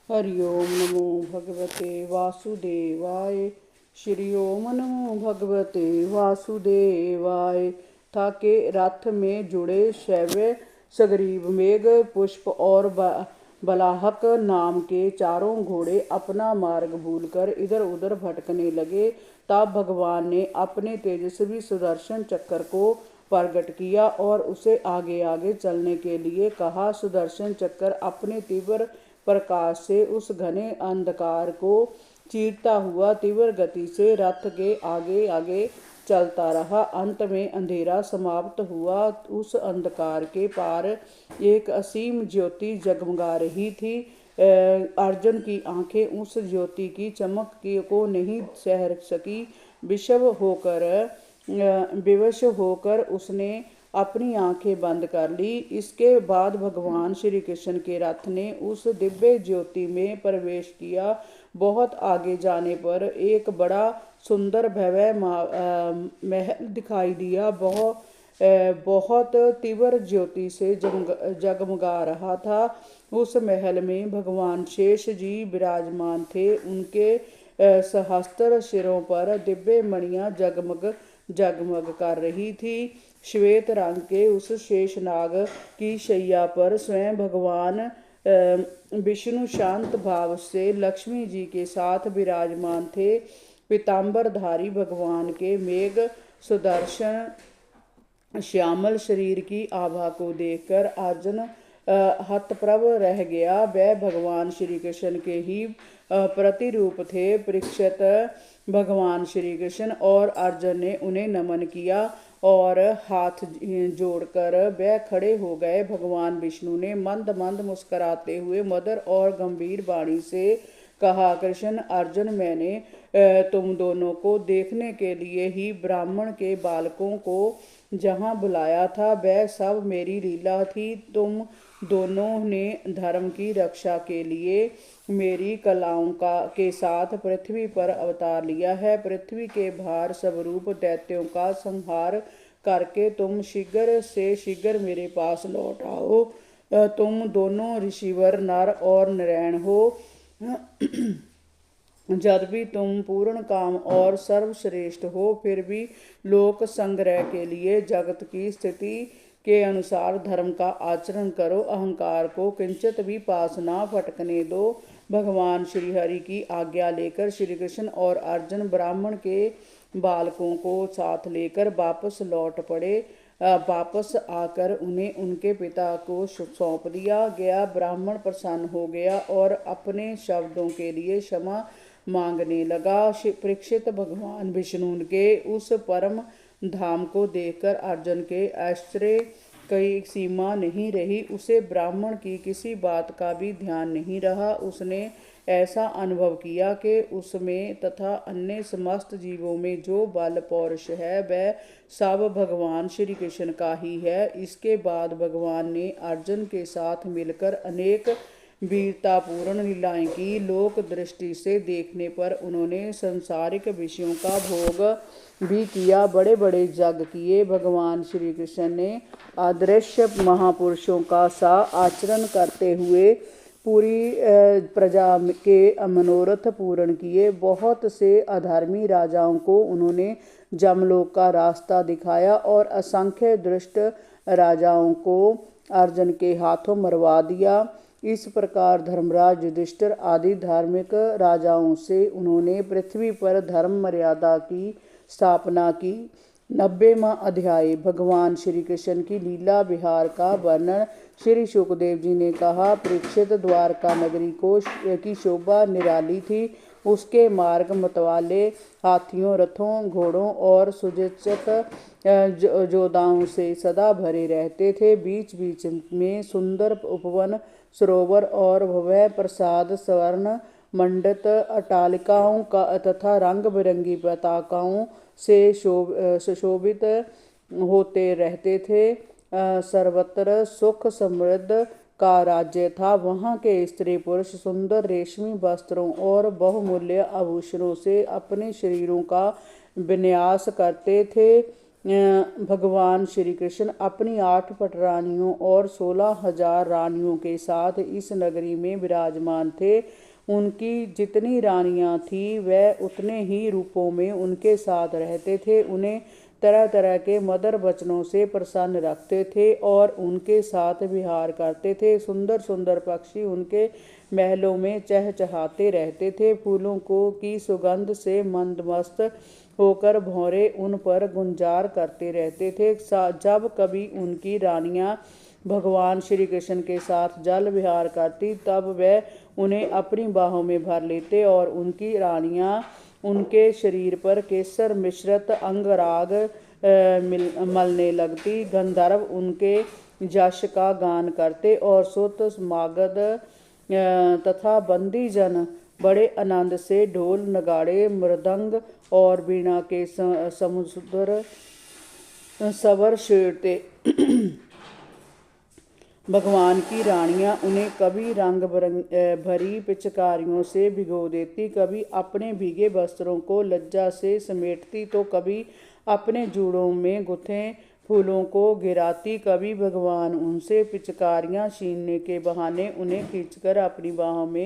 हरि ओम नमो भगवते वासुदेवाय। श्री ओम नमो भगवते वासुदेवाय। था के रथ में जुड़े शैव्य सग्रीव मेघ पुष्प और बलाहक नाम के चारों घोड़े अपना मार्ग भूलकर इधर उधर भटकने लगे। तब भगवान ने अपने तेजस्वी सुदर्शन चक्र को प्रकट किया और उसे आगे आगे चलने के लिए कहा। सुदर्शन चक्र अपने तीव्र प्रकाश से उस घने अंधकार को चीरता हुआ तीव्र गति से रथ के आगे आगे चलता रहा। अंत में अंधेरा समाप्त हुआ। उस अंधकार के पार एक असीम ज्योति जगमगा रही थी। अर्जुन की आंखें उस ज्योति की चमक को नहीं सह सकी। विवश होकर उसने अपनी आंखें बंद कर ली। इसके बाद भगवान श्री कृष्ण के रथ ने उस दिव्य ज्योति में प्रवेश किया। बहुत आगे जाने पर एक बड़ा सुंदर भव्य महल दिखाई दिया। बहुत तीव्र ज्योति से जगमगा रहा था। उस महल में भगवान शेष जी विराजमान थे। उनके सहस्त्र सिरों पर दिव्य मणियां जगमग जगमग कर रही थी। श्वेत रंग के उस शेषनाग की शैया पर स्वयं भगवान विष्णु शांत भाव से लक्ष्मी जी के साथ विराजमान थे। पीताम्बरधारी भगवान के मेघ सुदर्शन श्यामल शरीर की आभा को देखकर अर्जुन हतप्रभ रह गया। वह भगवान श्री कृष्ण के ही प्रतिरूप थे। परीक्षित भगवान श्री कृष्ण और अर्जुन ने उन्हें नमन किया और हाथ जोड़कर वह खड़े हो गए। भगवान विष्णु ने मंद मंद मुस्कुराते हुए मधुर और गंभीर वाणी से कहा, कृष्ण अर्जुन, मैंने तुम दोनों को देखने के लिए ही ब्राह्मण के बालकों को जहाँ बुलाया था, वह सब मेरी लीला थी। तुम दोनों ने धर्म की रक्षा के लिए मेरी कलाओं के साथ पृथ्वी पर अवतार लिया है। पृथ्वी के भार स्वरूप दैत्यों का संहार करके तुम शीघ्र से शीघ्र मेरे पास लौट आओ। तुम दोनों ऋषिवर नर और नारायण हो। जब भी तुम पूर्ण काम और सर्वश्रेष्ठ हो, फिर भी लोक संग्रह के लिए जगत की स्थिति के अनुसार धर्म का आचरण करो। अहंकार को किंचित भी पास ना फटकने दो। भगवान श्री हरि की आज्ञा लेकर श्री कृष्ण और अर्जुन ब्राह्मण के बालकों को साथ लेकर वापस लौट पड़े। वापस आकर उन्हें उनके पिता को सौंप दिया गया। ब्राह्मण प्रसन्न हो गया और अपने शब्दों के लिए क्षमा मांगने लगा। परीक्षित भगवान विष्णु के उस परम धाम को देखकर अर्जुन के आश्चर्य की सीमा नहीं रही। उसे ब्राह्मण की किसी बात का भी ध्यान नहीं रहा। उसने ऐसा अनुभव किया कि उसमें तथा अन्य समस्त जीवों में जो बल पौरुष है वह सब भगवान श्री कृष्ण का ही है। इसके बाद भगवान ने अर्जुन के साथ मिलकर अनेक वीरतापूर्ण लीलाएं की। लोक दृष्टि से देखने पर उन्होंने संसारिक विषयों का भोग भी किया, बड़े बड़े यज्ञ किए। भगवान श्री कृष्ण ने अदृश्य महापुरुषों का सा आचरण करते हुए पूरी प्रजा के मनोरथ पूर्ण किए। बहुत से अधर्मी राजाओं को उन्होंने जमलोक का रास्ता दिखाया और असंख्य दुष्ट राजाओं को अर्जुन के हाथों मरवा दिया। इस प्रकार धर्मराज युधिष्ठिर आदि धार्मिक राजाओं से उन्होंने पृथ्वी पर धर्म मर्यादा की स्थापना की। 90वां अध्याय। भगवान श्री कृष्ण की लीला विहार का वर्णन। श्री सुखदेव जी ने कहा, परीक्षित, द्वारका नगरी की शोभा निराली थी। उसके मार्ग मतवाले हाथियों, रथों, घोड़ों और सुसज्जित जोधाओं से सदा भरे रहते थे। बीच बीच में सुंदर उपवन, सरोवर और भव्य प्रसाद स्वर्ण मंडित अट्टालिकाओं का तथा रंग बिरंगी पताकाओं से सुशोभित होते रहते थे। सर्वत्र सुख समृद्ध का राज्य था। वहाँ के स्त्री पुरुष सुंदर रेशमी वस्त्रों और बहुमूल्य आभूषणों से अपने शरीरों का विन्यास करते थे। भगवान श्री कृष्ण अपनी 8 पटरानियों और 16,000 रानियों के साथ इस नगरी में विराजमान थे। उनकी जितनी रानियां थीं वह उतने ही रूपों में उनके साथ रहते थे, उन्हें तरह तरह के मधुर वचनों से प्रसन्न रखते थे और उनके साथ विहार करते थे। सुंदर सुंदर पक्षी उनके महलों में चहचहाते रहते थे। फूलों की सुगंध से मंदमस्त होकर भौरे उन पर गुंजार करते रहते थे। जब कभी उनकी रानियां भगवान श्री कृष्ण के साथ जल विहार करती तब वह उन्हें अपनी बाहों में भर लेते और उनकी रानियां उनके शरीर पर केसर मिश्रित अंगराग मलने लगती। गंधर्व उनके यश का गान करते और सुत मागध तथा बंदी जन बड़े आनंद से ढोल नगाड़े मृदंग और वीणा के समुद्र स्वर छेड़ते। भगवान की रानियां उन्हें कभी रंग भरी पिचकारियों से भिगो देती, कभी अपने भीगे वस्त्रों को लज्जा से समेटती तो कभी अपने जूड़ों में गुथे फूलों को गिराती। कभी भगवान उनसे पिचकारियां छीनने के बहाने उन्हें खींचकर अपनी बाहों में